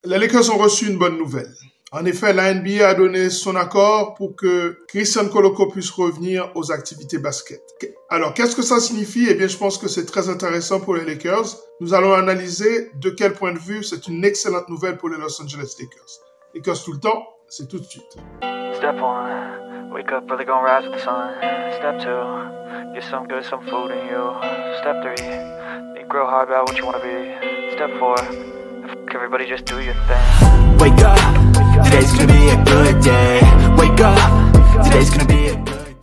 Les Lakers ont reçu une bonne nouvelle. En effet, la NBA a donné son accord pour que Christian Koloko puisse revenir aux activités basket. Alors, qu'est-ce que ça signifie? Eh bien, je pense que c'est très intéressant pour les Lakers. Nous allons analyser de quel point de vue c'est une excellente nouvelle pour les Los Angeles Lakers. Lakers tout le temps, c'est tout de suite. Step 1, wake up early, gonna rise with the sun. Step 2, get some good, some food in you. Step 3, think real hard about what you wanna be. Step 4, everybody just do your thing. Wake up, today's gonna be a good day. Wake up, today's gonna be a good day.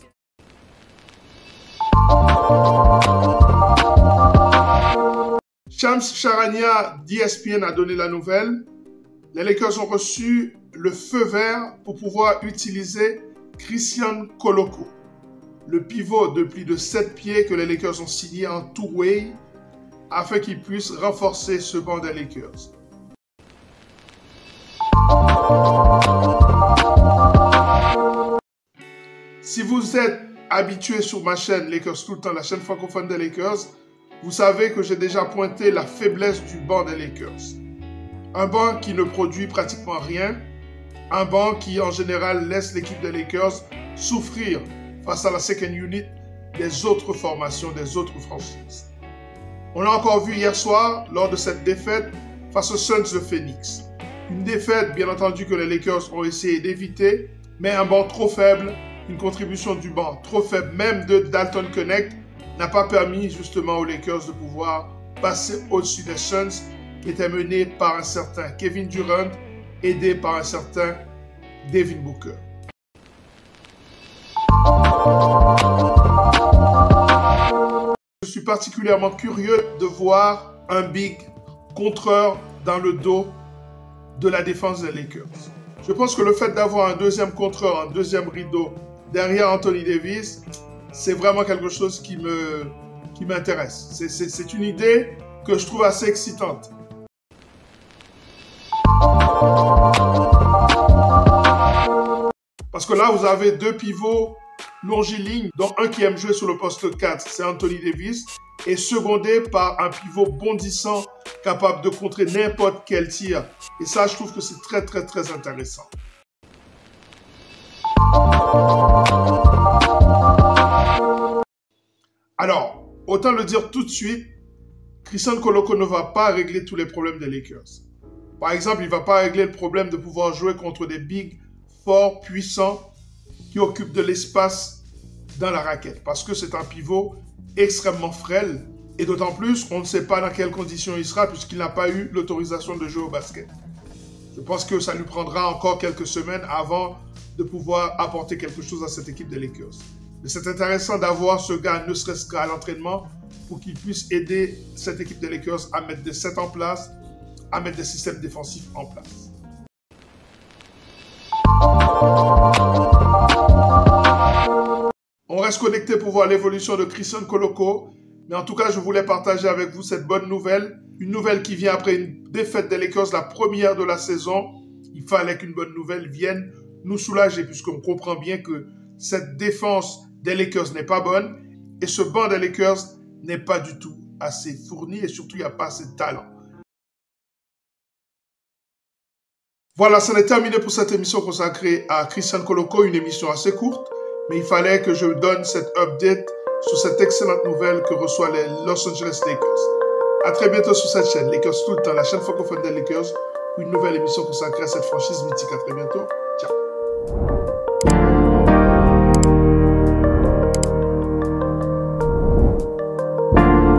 Shams Charania d'ESPN a donné la nouvelle. Les Lakers ont reçu le feu vert pour pouvoir utiliser Christian Koloko, le pivot de plus de 7 pieds que les Lakers ont signé en two-way afin qu'il puisse renforcer ce banc des Lakers. Si vous êtes habitué sur ma chaîne Lakers tout le temps, la chaîne francophone des Lakers, vous savez que j'ai déjà pointé la faiblesse du banc des Lakers. Un banc qui ne produit pratiquement rien, un banc qui en général laisse l'équipe des Lakers souffrir face à la second unit des autres formations, des autres franchises. On l'a encore vu hier soir lors de cette défaite face aux Suns de Phoenix. Une défaite bien entendu que les Lakers ont essayé d'éviter, mais un banc trop faible, une contribution du banc trop faible, même de Dalton Knecht, n'a pas permis justement aux Lakers de pouvoir passer au-dessus des Suns qui étaient menés par un certain Kevin Durant, aidé par un certain Devin Booker. Je suis particulièrement curieux de voir un big contreur dans le dos de la défense des Lakers. Je pense que le fait d'avoir un deuxième contreur, un deuxième rideau derrière Anthony Davis, c'est vraiment quelque chose qui m'intéresse. C'est une idée que je trouve assez excitante. Parce que là, vous avez deux pivots longilignes, dont un qui aime jouer sur le poste 4, c'est Anthony Davis, et secondé par un pivot bondissant capable de contrer n'importe quel tir. Et ça, je trouve que c'est très, très, très intéressant. Alors, autant le dire tout de suite, Christian Koloko ne va pas régler tous les problèmes des Lakers. Par exemple, il ne va pas régler le problème de pouvoir jouer contre des bigs forts, puissants, qui occupent de l'espace dans la raquette. Parce que c'est un pivot extrêmement frêle. Et d'autant plus, on ne sait pas dans quelles conditions il sera puisqu'il n'a pas eu l'autorisation de jouer au basket. Je pense que ça lui prendra encore quelques semaines avant de pouvoir apporter quelque chose à cette équipe des Lakers. Mais c'est intéressant d'avoir ce gars, ne serait-ce qu'à l'entraînement, pour qu'il puisse aider cette équipe des Lakers à mettre des sets en place, à mettre des systèmes défensifs en place. On reste connecté pour voir l'évolution de Christian Koloko. Mais en tout cas, je voulais partager avec vous cette bonne nouvelle. Une nouvelle qui vient après une défaite des Lakers, la première de la saison. Il fallait qu'une bonne nouvelle vienne nous soulager puisqu'on comprend bien que cette défense des Lakers n'est pas bonne. Et ce banc des Lakers n'est pas du tout assez fourni et surtout, il n'y a pas assez de talent. Voilà, ça est terminé pour cette émission consacrée à Christian Koloko, une émission assez courte. Mais il fallait que je donne cette update sur cette excellente nouvelle que reçoit les Los Angeles Lakers. A très bientôt sur cette chaîne, Lakers tout le temps, la chaîne francophone des Lakers, une nouvelle émission consacrée à cette franchise mythique. À très bientôt.